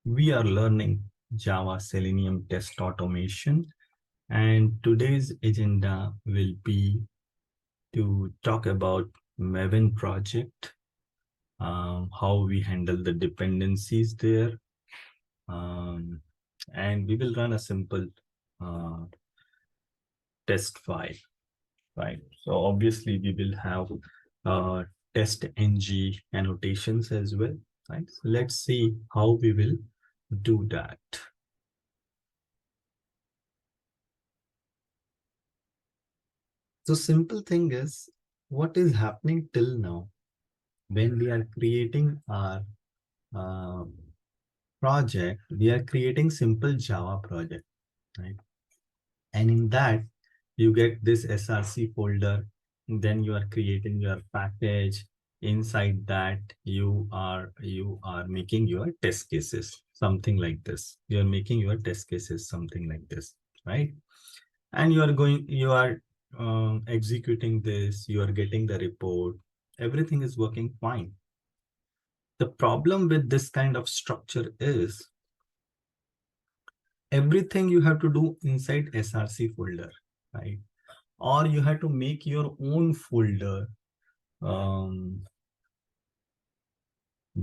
we are learning Java Selenium test automation, and today's agenda will be to talk about Maven project, how we handle the dependencies there, and we will run a simple uh, test file, right? So obviously we will have test ng annotations as well, right? So let's see how we will do that. So simple thing is, what is happening till now when we are creating our uh, project, we are creating simple Java project, right? And in that, you get this src folder, then you are creating your package. Inside that, you are making your test cases, something like this. You are making your test cases, something like this, right? And you are executing this, you are getting the report, everything is working fine. The problem with this kind of structure is everything you have to do inside src folder, right? Or you have to make your own folder um,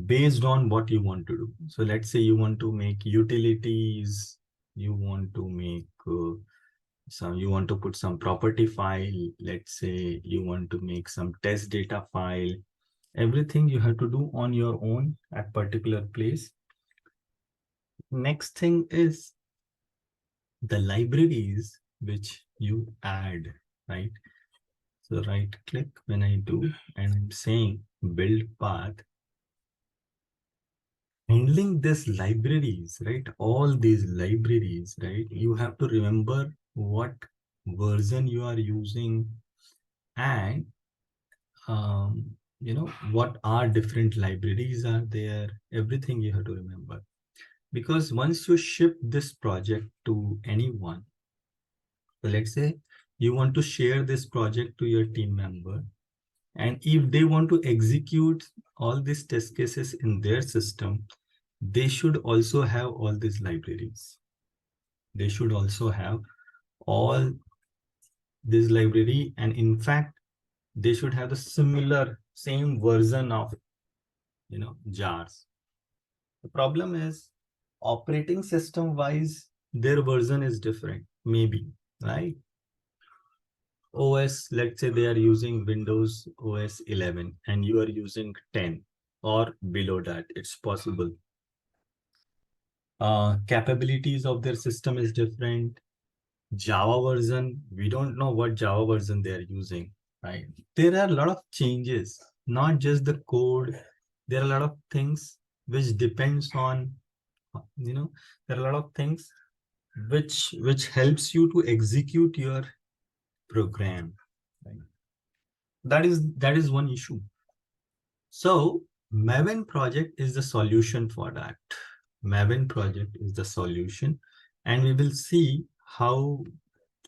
based on what you want to do. So let's say you want to make utilities, you want to make you want to put some property file. Let's say you want to make some test data file. Everything you have to do on your own at particular place. Next thing is the libraries which you add, right? So right click when I do, and I'm saying build path. Handling these libraries, right? All these libraries, right? You have to remember what version you are using, and what are different libraries are there. Everything you have to remember, because once you ship this project to anyone, so let's say you want to share this project to your team member, and if they want to execute all these test cases in their system, they should also have all these libraries. They should also have all this library, and in fact they should have the same version of jars. The problem is, operating system wise, their version is different, maybe, right? OS, let's say they are using Windows OS 11 and you are using 10 or below that, it's possible. Capabilities of their system is different. Java version, we don't know what Java version they are using, right? There are a lot of changes, not just the code. There are a lot of things which depends on, there are a lot of things which helps you to execute your program, right? That is one issue. So Maven project is the solution for that. Maven project is the solution, and we will see how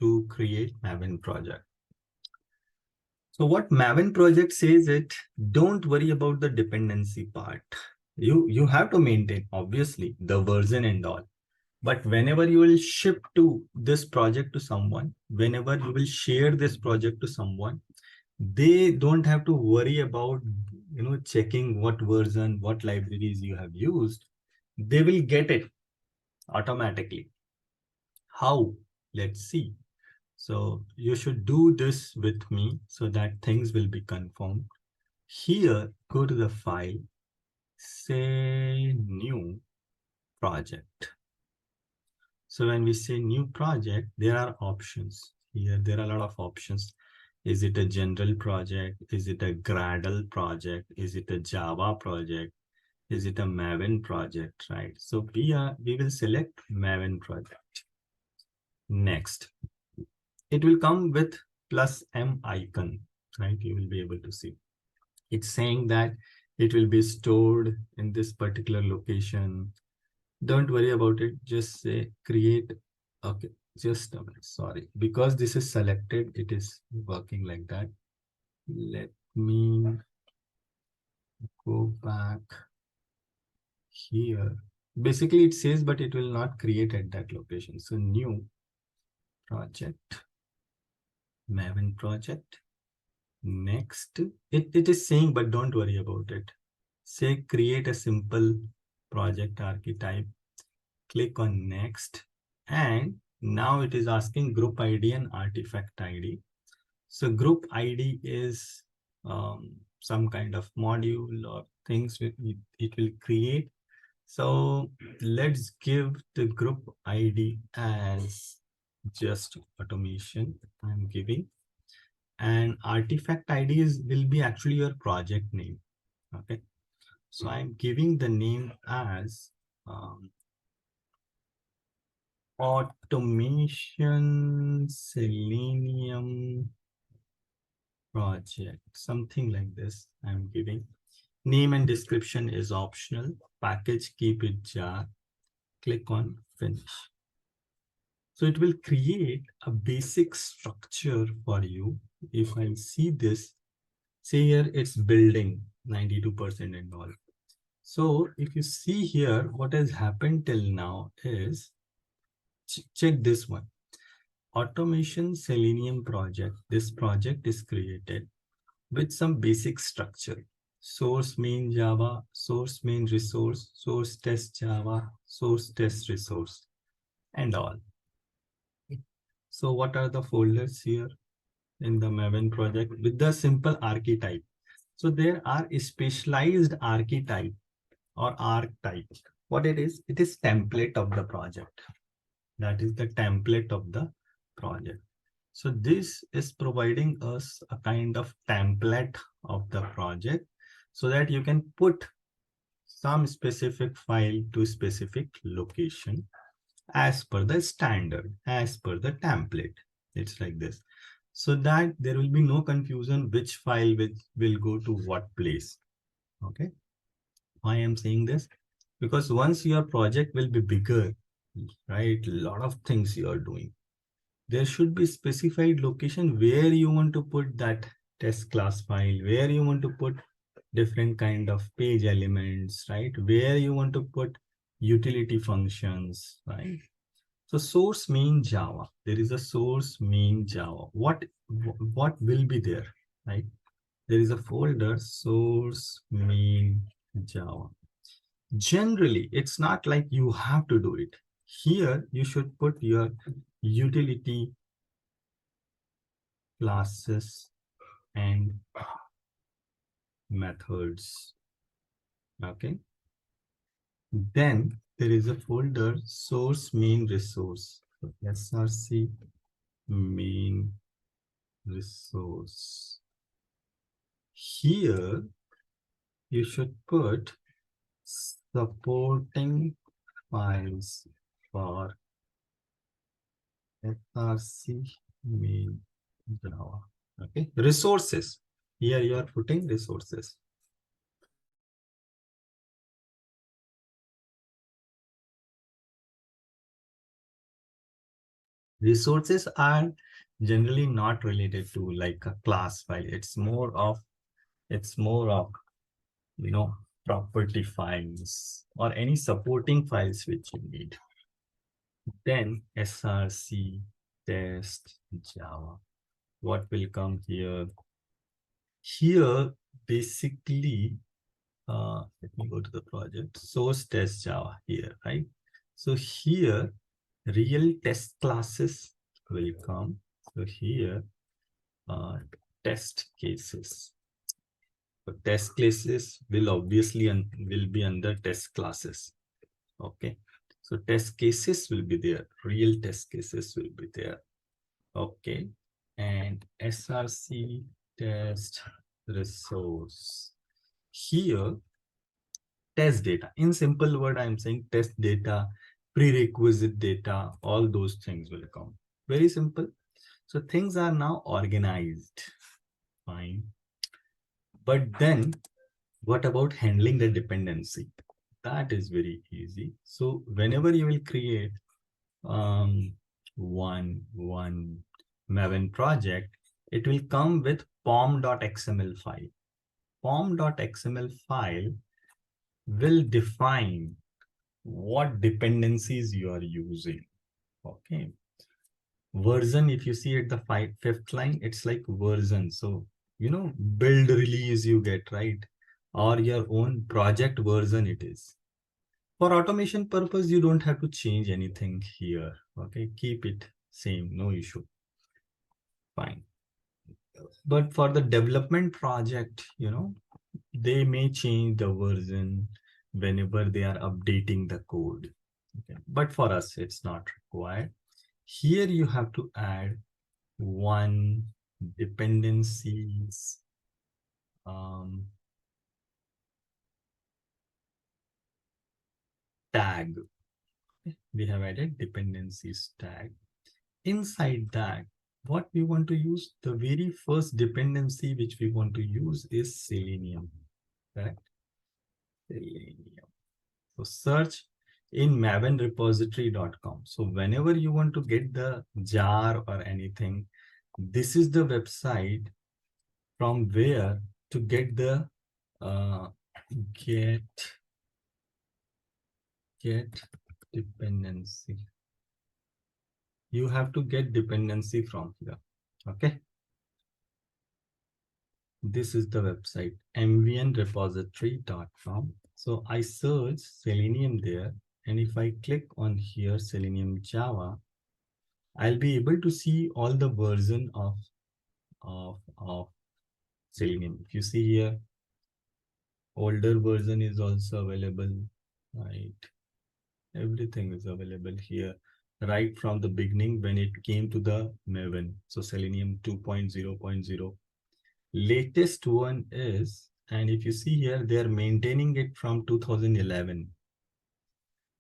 to create Maven project. So what Maven project says it, don't worry about the dependency part. You have to maintain, obviously, the version and all. But whenever you will ship to this project to someone, whenever you will share this project to someone, they don't have to worry about checking what version, what libraries you have used. They will get it automatically. How? Let's see. So you should do this with me so that things will be confirmed. Here, go to the file, say new project. So when we say new project, there are options. Here, there are a lot of options. Is it a general project? Is it a Gradle project? Is it a Java project? Is it a Maven project, right? So we will select Maven project. Next, it will come with +M icon, right? You will be able to see. It's saying that it will be stored in this particular location. Don't worry about it. Just say create. Okay, just a minute. Sorry, because this is selected, it is working like that. Let me go back. here. Basically it says, but it will not create at that location. So new project, Maven project. Next, it is saying, but don't worry about it. Say create a simple project archetype. Click on next. And now it is asking group ID and artifact ID. So group ID is some kind of module or things it will create. So let's give the group ID as just automation I'm giving. And artifact IDs will be actually your project name. Okay. So I'm giving the name as automation selenium project, something like this. I'm giving name and description is optional. Package, keep it jar. Click on finish. So it will create a basic structure for you. If I see this, say here it's building 92% and all. So if you see here, what has happened till now is, check this one. Automation Selenium project. This project is created with some basic structure. Source main Java, source main resource, source test Java, source test resource, and all. So what are the folders here in the Maven project with the simple archetype? So there are specialized archetype or archetype. What it is template of the project. That is the template of the project. So this is providing us a kind of template of the project so that you can put some specific file to specific location as per the standard, as per the template. It's like this. So that there will be no confusion which file will go to what place. Okay. Why I'm saying this? Because once your project will be bigger, right? A lot of things you are doing. There should be specified location where you want to put that test class file, where you want to put different kind of page elements, right? Where you want to put utility functions, right? So source main Java, there is a source main Java. What will be there, right? There is a folder source main Java. Generally, it's not like you have to do it. Here, you should put your utility classes and methods. Okay. Then there is a folder source main resource. So SRC main resource. Here, you should put supporting files for SRC main Java. Okay, resources. Here you are putting resources. Resources are generally not related to like a class file. It's more of property files or any supporting files which you need. Then SRC test Java. What will come here? Here, basically, let me go to the project. Source test Java here, right? So here, real test classes will come. So here, test cases. So test cases will obviously will be under test classes. Okay. So test cases will be there. Real test cases will be there. Okay. And SRC test resource. Here, test data. In simple word, I'm saying test data, prerequisite data, all those things will come. Very simple. So things are now organized. Fine. But then what about handling the dependency? That is very easy. So whenever you will create one Maven project, it will come with pom.xml file. Pom.xml file will define what dependencies you are using. Okay. Version, if you see at the fifth line, it's like version. So, build release you get, right? Or your own project version it is. For automation purpose, you don't have to change anything here. Okay, keep it same, no issue. Fine. But for the development project, they may change the version whenever they are updating the code. Okay. But for us, it's not required. Here you have to add one dependencies tag. We have added dependencies tag. Inside that, what we want to use, the very first dependency which we want to use is Selenium, correct? Selenium. So search in mavenrepository.com. So whenever you want to get the jar or anything, this is the website from where to get the get dependency. You have to get dependency from here. Okay. This is the website, mvnrepository.com. So I search Selenium there. And if I click on here, Selenium Java, I'll be able to see all the version of Selenium. If you see here, older version is also available, right? Everything is available here, right from the beginning when it came to the Maven. So Selenium 2.0.0. Latest one is, and if you see here, they're maintaining it from 2011.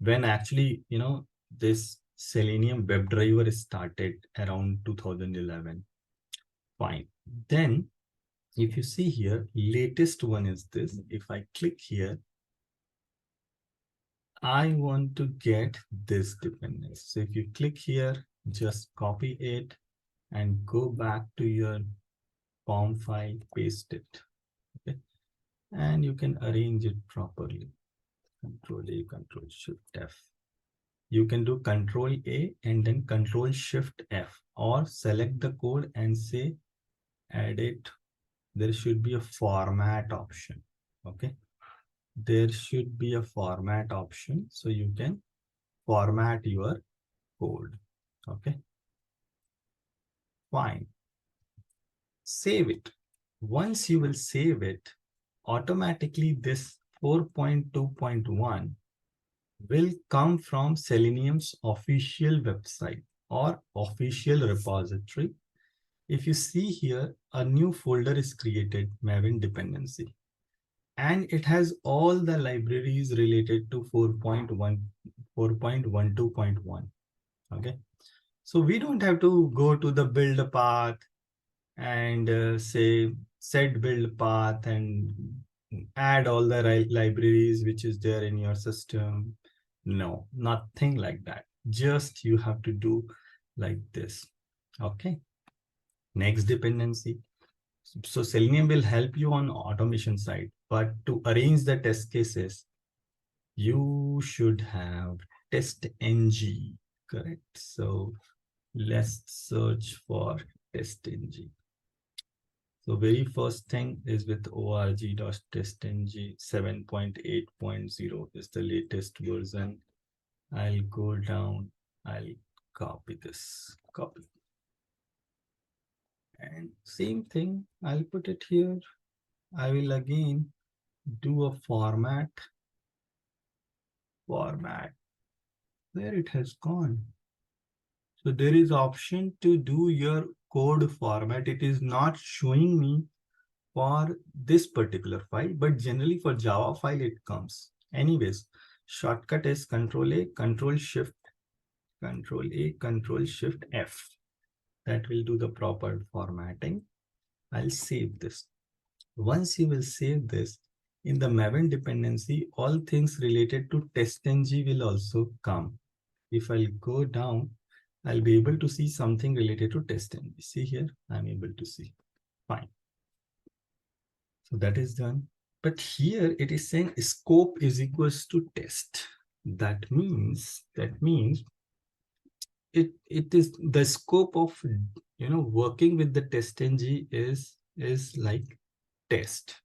When actually, this Selenium WebDriver started around 2011. Fine. Then, if you see here, latest one is this. If I click here, I want to get this dependency. So if you click here, just copy it and go back to your POM file, paste it. Okay. And you can arrange it properly. Control A, Control Shift F. You can do Control A and then Control Shift F, or select the code and say edit. There should be a format option. Okay. There should be a format option. So you can format your code. Okay. Fine. Save it. Once you will save it, automatically this 4.2.1 will come from Selenium's official website or official repository. If you see here, a new folder is created, Maven dependency, and it has all the libraries related to 4.12.1. Okay. So we don't have to go to the build path and say set build path and add all the libraries which is there in your system. No, nothing like that. Just you have to do like this. Okay. Next dependency. So Selenium will help you on automation side, but to arrange the test cases, you should have TestNG, correct? So let's search for TestNG. So very first thing is with org.testng 7.8.0 is the latest version. I'll go down, I'll copy this, copy. And same thing, I'll put it here. I will again do a format. Where it has gone. So there is option to do your code format. It is not showing me for this particular file, but generally for Java file it comes. Anyways, shortcut is Control A, Control Shift, Control A, Control Shift F. That will do the proper formatting. I'll save this. Once you will save this, in the Maven dependency, all things related to TestNG will also come. If I'll go down, I'll be able to see something related to TestNG. See here, I'm able to see. Fine. So that is done. But here it is saying scope is equals to test. That means it is the scope of working with the TestNG is like test.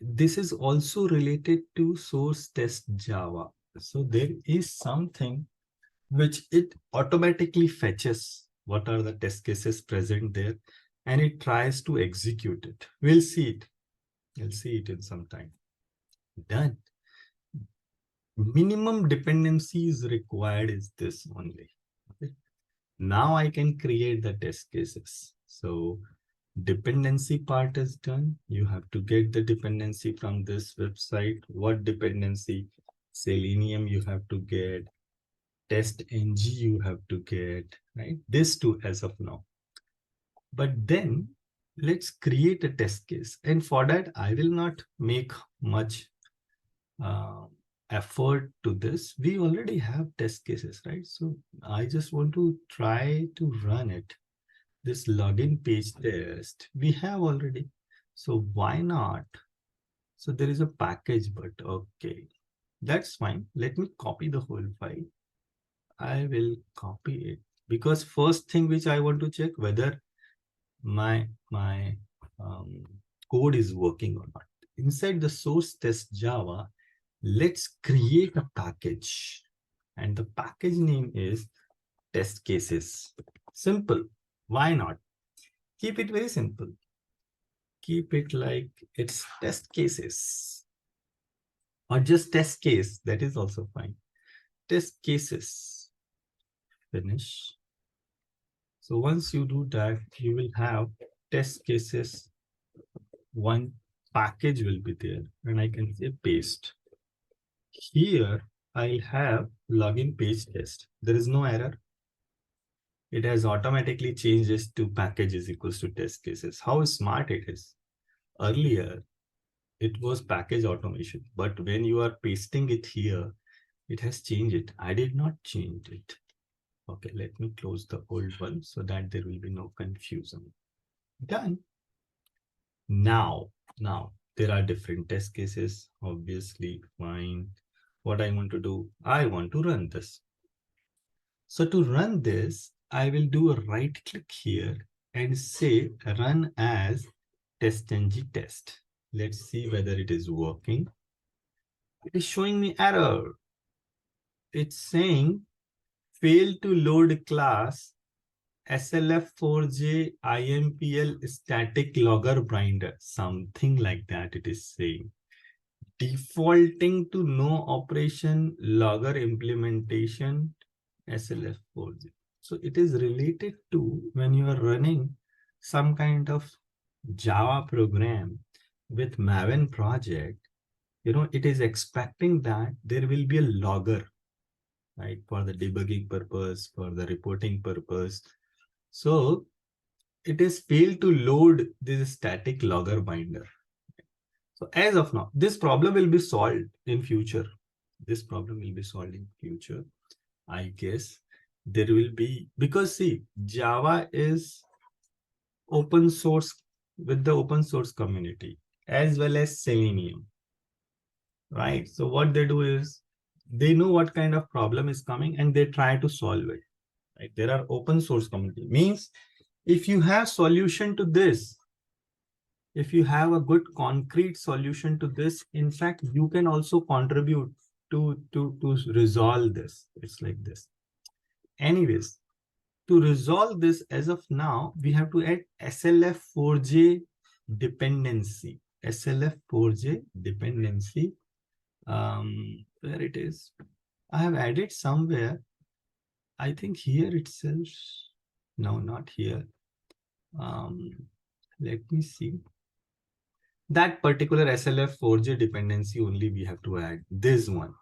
This is also related to source test Java. So there is something which it automatically fetches what are the test cases present there, and it tries to execute it. We'll see it. We'll see it in some time. Done. Minimum dependency is required is this only. Okay. Now I can create the test cases. So dependency part is done. You have to get the dependency from this website. What dependency? Selenium you have to get. TestNG you have to get, right? This two as of now. But then let's create a test case. And for that, I will not make much effort to this. We already have test cases, right? So I just want to try to run it. This login page test we have already. So why not? So there is a package, but okay, that's fine. Let me copy the whole file. I will copy it because first thing which I want to check whether my code is working or not. Inside the source test Java, let's create a package, and the package name is test cases. Simple. Why not? Keep it very simple. Keep it like it's test cases or just test case. That is also fine. Test cases. Finish. So once you do that, you will have test cases. One package will be there, and I can say paste. Here, I'll have login page test. There is no error. It has automatically changed this to package is equals to test cases. How smart it is. Earlier, it was package automation, but when you are pasting it here, it has changed it. I did not change it. Okay, let me close the old one so that there will be no confusion. Done. Now there are different test cases, obviously, fine. What I want to do, I want to run this. So to run this, I will do a right click here and say run as testng test. Let's see whether it is working. It is showing me error. It's saying fail to load class SLF4J IMPL static logger binder, something like that it is saying. Defaulting to no operation logger implementation SLF4J. So it is related to when you are running some kind of Java program with Maven project, it is expecting that there will be a logger, right, for the debugging purpose, for the reporting purpose. So it is failed to load this static logger binder. So as of now, this problem will be solved in future. This problem will be solved in future. I guess there will be, because see, Java is open source with the open source community as well as Selenium, right? So what they do is they know what kind of problem is coming and they try to solve it. Right? There are open source community. Means if you have solution to this, if you have a good concrete solution to this, in fact, you can also contribute to resolve this. It's like this. Anyways, to resolve this as of now, we have to add SLF4J dependency. SLF4J dependency. Where it is? I have added somewhere. I think here itself. No, not here. Let me see. That particular SLF4J dependency only we have to add. This one.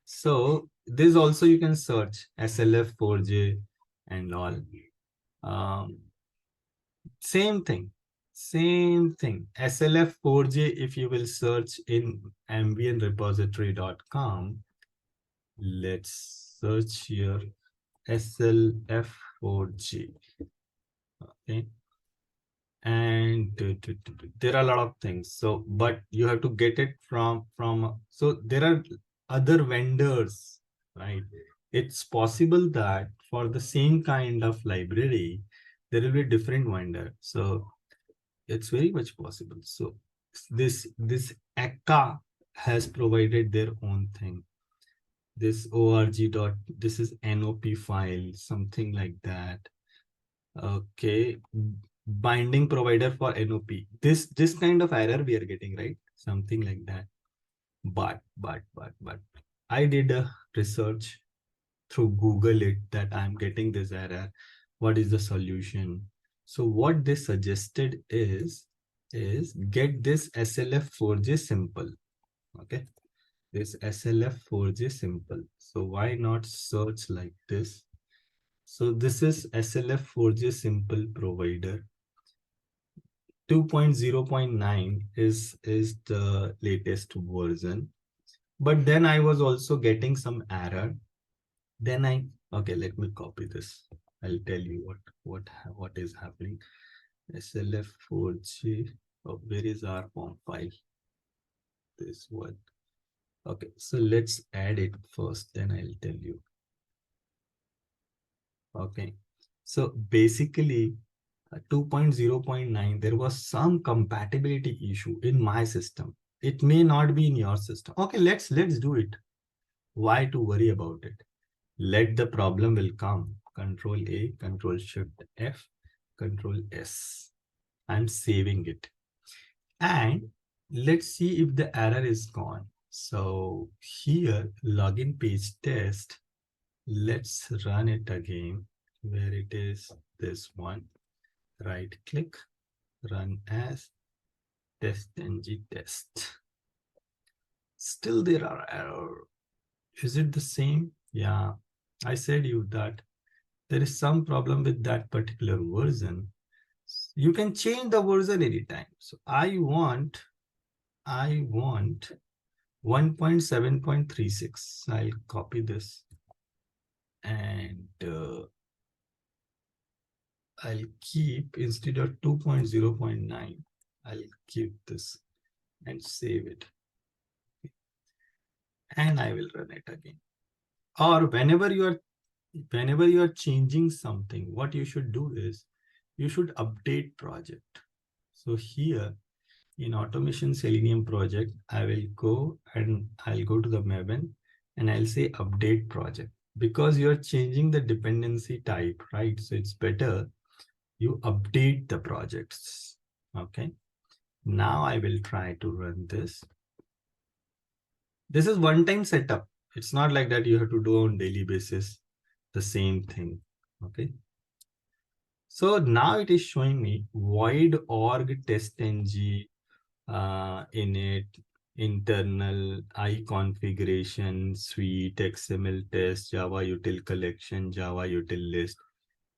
So this also you can search SLF4J and all. Same thing. SLF4J, if you will search in ambionrepository.com, let's search here SLF4J. Okay. and there are a lot of things. So, but you have to get it from. So there are other vendors, right? It's possible that for the same kind of library, there will be a different vendor. So it's very much possible. So this Akka has provided their own thing. This org dot, this is NOP file, something like that. Okay, binding provider for NOP. This kind of error we are getting, right? Something like that. But I did a research through Google it that I'm getting this error. What is the solution? So what they suggested is get this SLF4J simple. Okay, this SLF4J simple. So why not search like this? So this is SLF4J simple provider. 2.0.9 is the latest version. But then I was also getting some error. Then okay, let me copy this. I'll tell you what is happening. SLF4J. Oh, where is our form file? This one. Okay, so let's add it first, then I'll tell you. Okay, so basically 2.0.9, there was some compatibility issue in my system. It may not be in your system. Okay, let's do it. Why to worry about it? Let the problem will come. Control A, Control Shift F, Control S. I'm saving it. And let's see if the error is gone. So here, login page test. Let's run it again. Where it is, this one. Right click, run as testng test. Still there are error. Is it the same? Yeah, I said you that there is some problem with that particular version. You can change the version anytime. So I want 1.7.36. I'll copy this and I'll keep, instead of 2.0.9, I'll keep this and save it. And I will run it again. Or whenever you are changing something, what you should do is you should update project. So here in automation Selenium project, I will go and I'll go to the Maven and I'll say update project, because you're changing the dependency type, right? So it's better you update the projects. Okay. Now I will try to run this. This is one-time setup. It's not like that you have to do on daily basis the same thing. Okay. So now it is showing me void org testng init internal I configuration suite XML test Java util collection Java util list.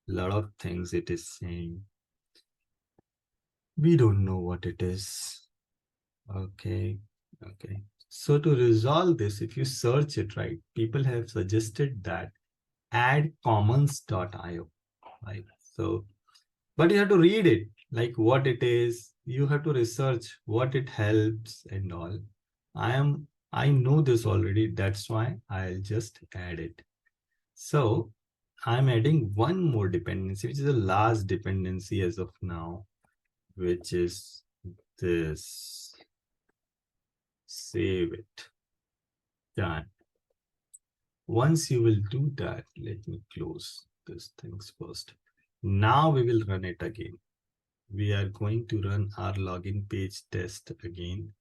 Lot of things it is saying. We don't know what it is. Okay. Okay. So to resolve this, if you search it, right, people have suggested that add commons.io, right? So, but you have to read it, like what it is. You have to research what it helps and all. I know this already. That's why I'll just add it. So I'm adding one more dependency, which is the last dependency as of now, which is this. Save it. Done. Once you will do that, let me close this things first. Now we will run it again. We are going to run our login page test again,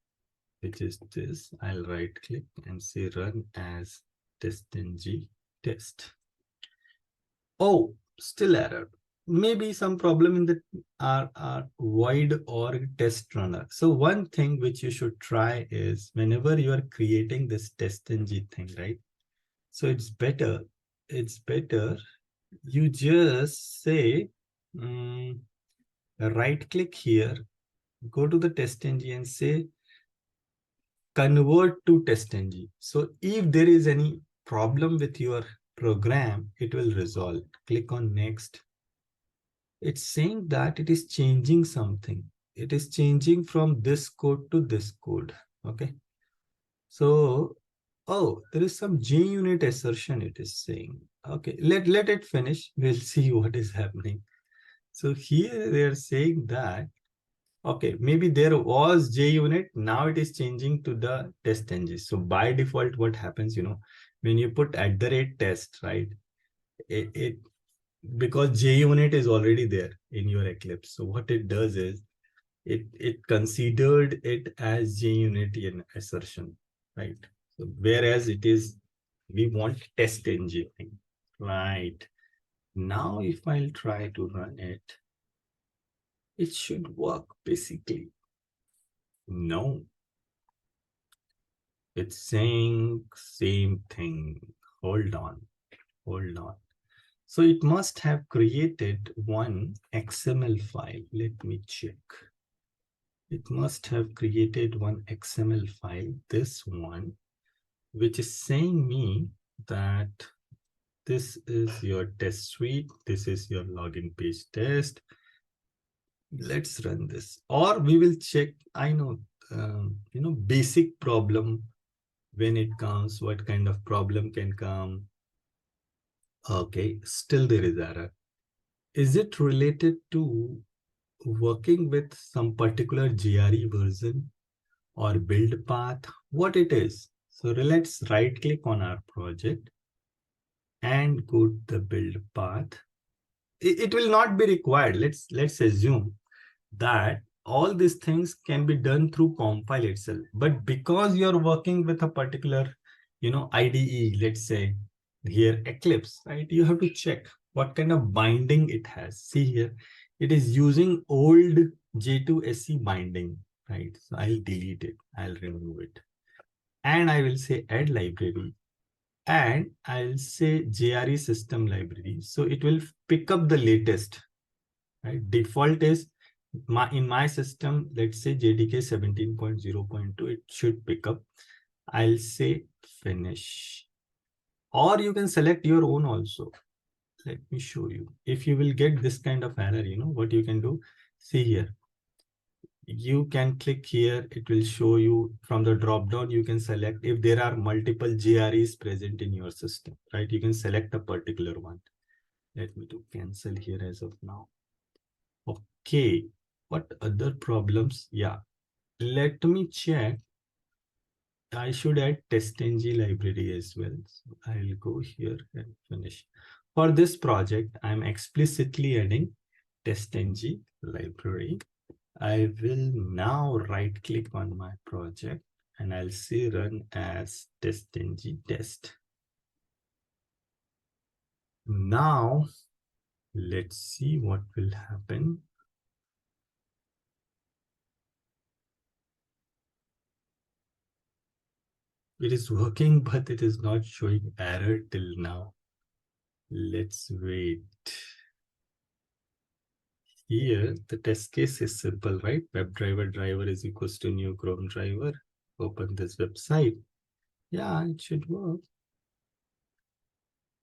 which is this. I'll right click and say run as testng test. Oh, still error. Maybe some problem in the our void org test runner. So one thing which you should try is whenever you are creating this testng thing, right? So it's better you just say right click here, go to the testng and say convert to testng. So if there is any problem with your program, it will resolve. Click on next. It's saying that it is changing something. It is changing from this code to this code. Okay. So, oh, there is some JUnit assertion it is saying. Okay, let it finish. We'll see what is happening. So here they are saying that, okay, maybe there was JUnit, now it is changing to the test ng. So by default, what happens, when you put @test, right? It because JUnit is already there in your Eclipse. So what it does is it considered it as JUnit in assertion, right? So whereas it is, we want test engine, right? Now if I'll try to run it, it should work basically. No, it's saying same thing. Hold on, hold on. So it must have created one XML file. Let me check. It must have created one XML file, this one, which is saying me that this is your test suite. This is your login page test. Let's run this, or we will check. I know, basic problem when it comes, what kind of problem can come. Okay, still there is error. Is it related to working with some particular GRE version or build path? What it is? So let's right click on our project and go to the build path. It will not be required. Let's assume that all these things can be done through compile itself. But because you're working with a particular, IDE, let's say here Eclipse, right? You have to check what kind of binding it has. See here, it is using old J2SE binding, right? So I'll delete it. I'll remove it. And I will say add library. And I'll say JRE system library. So it will pick up the latest, right? Default is in my system, let's say JDK 17.0.2, it should pick up. I'll say finish. Or you can select your own also. Let me show you. If you will get this kind of error, what you can do. See here. You can click here. It will show you from the drop down. You can select if there are multiple GREs present in your system, right? You can select a particular one. Let me do cancel here as of now. Okay. What other problems? Yeah. Let me check. I should add testng library as well. So I'll go here and finish. For this project, I'm explicitly adding testng library. I will now right click on my project and I'll say run as testng test. Now, let's see what will happen. It is working, but it is not showing error till now. Let's wait. Here, the test case is simple, right? WebDriver driver is equals to new Chrome driver. Open this website. Yeah, it should work.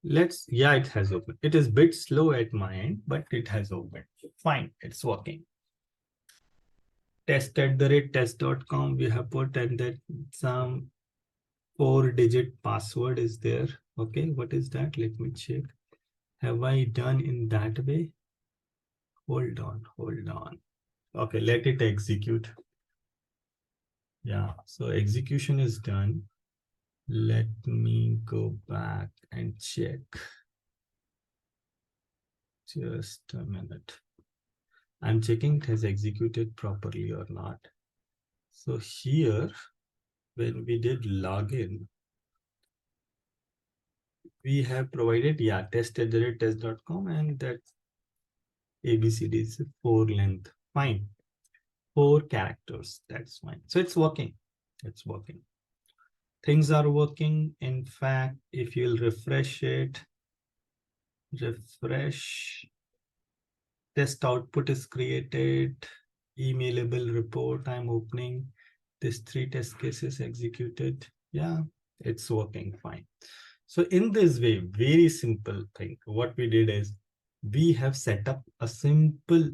Yeah, it has opened. It is a bit slow at my end, but it has opened. Fine, it's working. Test@test.com we have put, and that some 4-digit password is there. Okay, what is that? Let me check. Have I done in that way? Hold on, hold on. Okay, let it execute. Yeah, so execution is done. Let me go back and check. Just a minute. I'm checking it has executed properly or not. So here, when we did login, we have provided, yeah, test@test.com, and that ABCD is 4 length. Fine. 4 characters. That's fine. So it's working. It's working. Things are working. In fact, if you'll refresh it, test output is created, emailable report I'm opening, this 3 test cases executed. Yeah, it's working fine. So in this way, very simple thing, what we did is we have set up a simple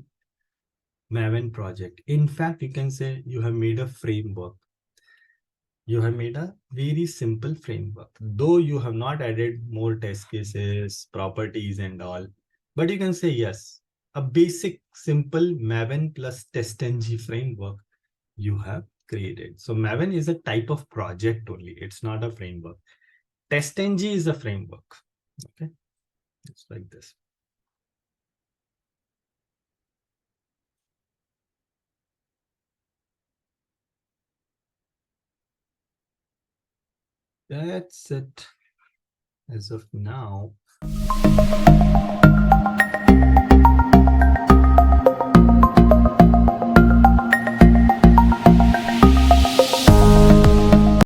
Maven project. In fact, you can say you have made a framework. You have made a very simple framework, though you have not added more test cases, properties, and all. But you can say, yes, a basic simple Maven plus TestNG framework you have created. So Maven is a type of project only. It's not a framework. TestNG is a framework. Okay, it's like this. That's it as of now.